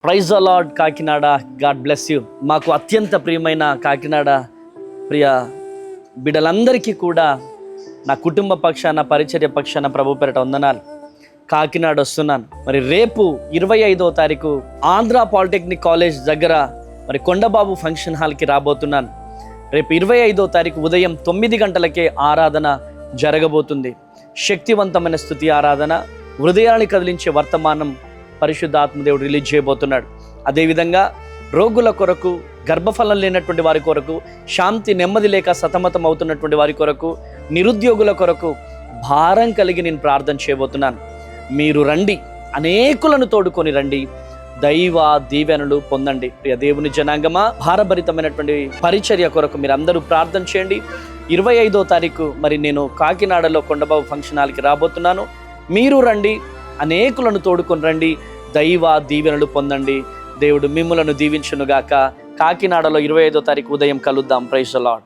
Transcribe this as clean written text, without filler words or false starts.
Praise the Lord Kakinada. God bless you. మాకు అత్యంత ప్రియమైన కాకినాడ ప్రియ బిడ్డలందరికీ కూడా నా కుటుంబ పక్షాన, పరిచర్య పక్షాన ప్రభు పేరిట వందనాలు. కాకినాడ వస్తున్నాను. మరి రేపు 25వ తారీఖు ఆంధ్ర పాలిటెక్నిక్ కాలేజ్ దగ్గర మరి కొండబాబు ఫంక్షన్ హాల్కి రాబోతున్నాను. రేపు 25వ తారీఖు ఉదయం 9 గంటలకే ఆరాధన జరగబోతుంది. శక్తివంతమైన స్తుతి ఆరాధన, హృదయాన్ని కదిలించే వర్తమానం పరిశుద్ధాత్మదేవుడు రిలీజ్ చేయబోతున్నాడు. అదేవిధంగా రోగుల కొరకు, గర్భఫలం లేనటువంటి వారి కొరకు, శాంతి నెమ్మది లేక సతమతం అవుతున్నటువంటి వారి కొరకు, నిరుద్యోగుల కొరకు భారం కలిగి నేను ప్రార్థన చేయబోతున్నాను. మీరు రండి, అనేకులను తోడుకొని రండి, దైవ దీవెనలు పొందండి. ప్రియ దేవుని జనాంగమా, భారభరితమైనటువంటి పరిచర్య కొరకు మీరు అందరూ ప్రార్థన చేయండి. 25వ తారీఖు మరి నేను కాకినాడలో కొండబాబు ఫంక్షన్ హాల్కి రాబోతున్నాను. మీరు రండి, అనేకులను తోడుకొని రండి, దైవ దీవెనలు పొందండి. దేవుడు మిమ్ములను దీవించునుగాక. కాకినాడలో 25వ తారీఖు ఉదయం కలుద్దాం. Praise the lord.